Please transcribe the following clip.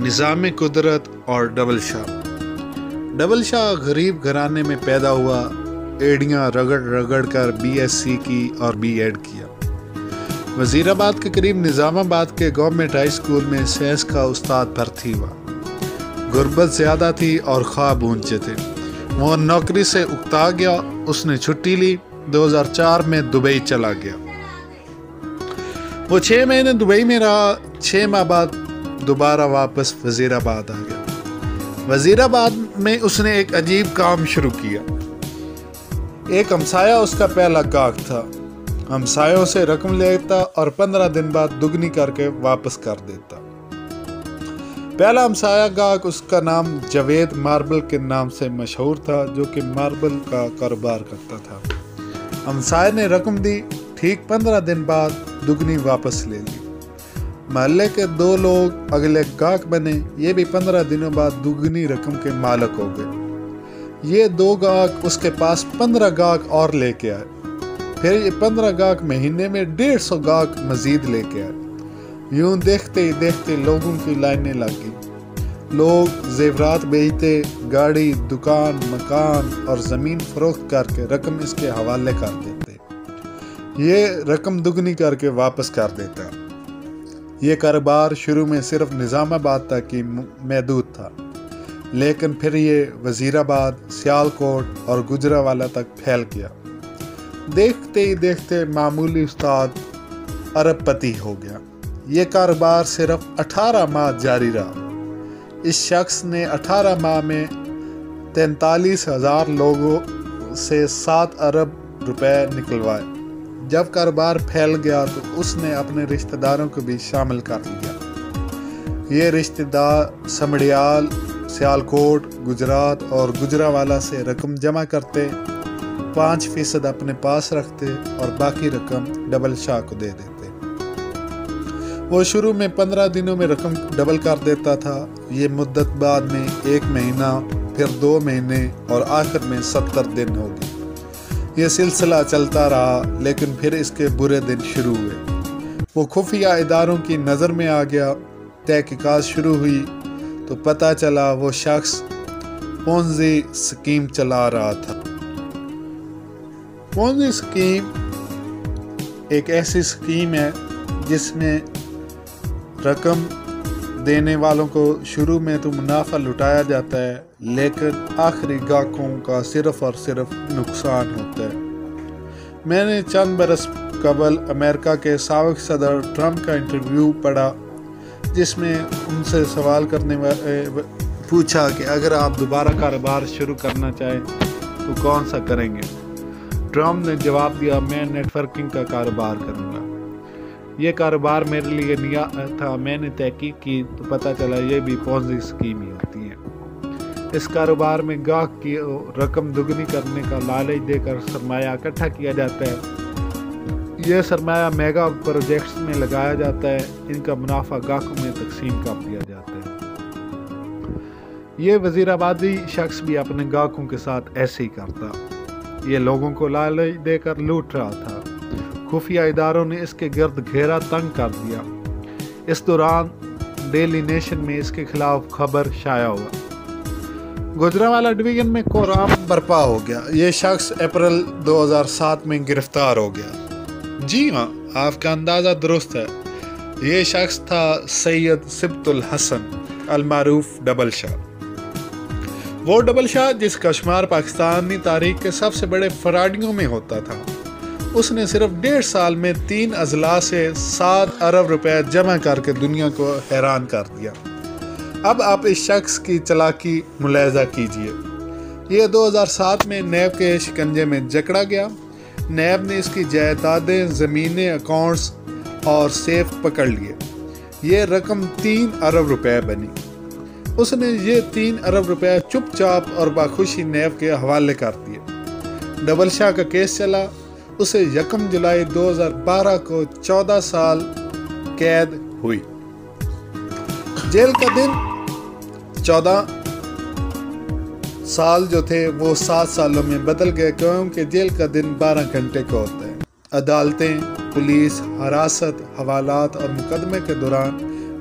نظام قدرت اور ڈبل شاہ۔ ڈبل شاہ غریب گھرانے میں پیدا ہوا، ایڑیاں رگڑ رگڑ کر BSc کی اور B.Ed کیا۔ وزیر آباد کے قریب نظام آباد کے گورنمنٹ ہائی اسکول میں سائنس کا استاد بھرتی ہوا۔ غربت زیادہ تھی اور خواب اونچے تھے، وہ نوکری سے اکتا گیا۔ اس نے چھٹی لی، 2004 میں دبئی چلا گیا۔ وہ 6 مہینے دبئی میں رہا، 6 ماہ بعد دوبارہ واپس وزیر آباد آ گیا۔ وزیر آباد میں اس نے ایک عجیب کام شروع کیا۔ ایک ہمسایہ اس کا پہلا گاہک تھا، ہمسایوں سے رقم لیتا اور 15 دن بعد دگنی کر کے واپس کر دیتا۔ پہلا ہمسایہ گاہک، اس کا نام جاوید ماربل کے نام سے مشہور تھا، جو کہ ماربل کا کاروبار کرتا تھا۔ ہمسایہ نے رقم دی، ٹھیک 15 دن بعد دگنی واپس لے لی۔ محلے کے 2 لوگ اگلے گاہک بنے، یہ بھی 15 دنوں بعد دگنی رقم کے مالک ہو گئے۔ یہ 2 گاہک اس کے پاس 15 گاہک اور لے کے آئے، پھر یہ 15 گاہک مہینے میں 150 گاہک مزید لے کے آئے۔ یوں دیکھتے ہی دیکھتے لوگوں کی لائنیں لگ گئی۔ لوگ زیورات بیچتے، گاڑی، دکان، مکان اور زمین فروخت کر کے رقم اس کے حوالے کر دیتے، یہ رقم دگنی کر کے واپس کر دیتا۔ یہ کاروبار شروع میں صرف نظام آباد تک ہی محدود تھا، لیکن پھر یہ وزیر آباد، سیالکوٹ اور گجرانوالہ تک پھیل گیا۔ دیکھتے ہی دیکھتے معمولی استاد ارب پتی ہو گیا۔ یہ کاروبار صرف 18 ماہ جاری رہا۔ اس شخص نے 18 ماہ میں 43,000 لوگوں سے 7 ارب روپے نکلوائے۔ جب کاروبار پھیل گیا تو اس نے اپنے رشتہ داروں کو بھی شامل کر لیا۔ یہ رشتہ دار سمڑیال، سیالکوٹ، گجرات اور گجرانوالہ سے رقم جمع کرتے، 5% اپنے پاس رکھتے اور باقی رقم ڈبل شاہ کو دے دیتے۔ وہ شروع میں 15 دنوں میں رقم ڈبل کر دیتا تھا۔ یہ مدت بعد میں 1 مہینہ، پھر 2 مہینے اور آخر میں 70 دن ہو گئی۔ یہ سلسلہ چلتا رہا، لیکن پھر اس کے برے دن شروع ہوئے۔ وہ خفیہ اداروں کی نظر میں آ گیا۔ تحقیقات شروع ہوئی تو پتہ چلا وہ شخص پونزی اسکیم چلا رہا تھا۔ پونزی اسکیم ایک ایسی اسکیم ہے جس میں رقم دینے والوں کو شروع میں تو منافع لٹایا جاتا ہے، لیکن آخری گاہکوں کا صرف اور صرف نقصان ہوتا ہے۔ میں نے چند برس قبل امریکہ کے سابق صدر ٹرمپ کا انٹرویو پڑھا، جس میں ان سے سوال کرنے پوچھا کہ اگر آپ دوبارہ کاروبار شروع کرنا چاہیں تو کون سا کریں گے؟ ٹرمپ نے جواب دیا، میں نیٹ ورکنگ کا کاروبار کروں گا۔ یہ کاروبار میرے لیے نیا تھا۔ میں نے تحقیق کی تو پتہ چلا یہ بھی پونزی اسکیم ہی ہوتی ہے۔ اس کاروبار میں گاہک کی رقم دگنی کرنے کا لالچ دے کر سرمایہ اکٹھا کیا جاتا ہے۔ یہ سرمایہ میگا پروجیکٹس میں لگایا جاتا ہے، ان کا منافع گاہکوں میں تقسیم کر دیا جاتا ہے۔ یہ وزیر آبادی شخص بھی اپنے گاہکوں کے ساتھ ایسے ہی کرتا۔ یہ لوگوں کو لالچ دے کر لوٹ رہا تھا۔ خفیہ اداروں نے اس کے گرد گھیرا تنگ کر دیا۔ اس دوران ڈیلی نیشن میں اس کے خلاف خبر شائع ہوا۔ گجرانوالہ ڈویژن میں کوہرام برپا ہو گیا۔ یہ شخص اپریل 2007 میں گرفتار ہو گیا۔ جی ہاں، آپ کا اندازہ درست ہے، یہ شخص تھا سید سبط الحسن المعروف ڈبل شاہ۔ وہ ڈبل شاہ جس کا شمار پاکستانی تاریخ کے سب سے بڑے فراڈیوں میں ہوتا تھا۔ اس نے صرف 1.5 سال میں 3 اضلاع سے 7 ارب روپے جمع کر کے دنیا کو حیران کر دیا۔ اب آپ اس شخص کی چالاکی ملاحظہ کیجئے۔ یہ 2007 میں نیب کے شکنجے میں جکڑا گیا۔ نیب نے اس کی جائیدادیں، زمینیں، اکاؤنٹس اور سیف پکڑ لیے۔ یہ رقم 3 ارب روپے بنی۔ اس نے یہ 3 ارب روپے چپ چاپ اور باخوشی نیب کے حوالے کر دیے۔ ڈبل شاہ کا کیس چلا۔ اسے 1 جولائی 2012 کو 14 سال قید ہوئی۔ جیل کا دن 14 سال جو تھے وہ 7 سالوں میں بدل گئے، کیونکہ جیل کا دن 12 گھنٹے کا ہوتا ہے۔ عدالتیں، پولیس، حراست، حوالات اور مقدمے کے دوران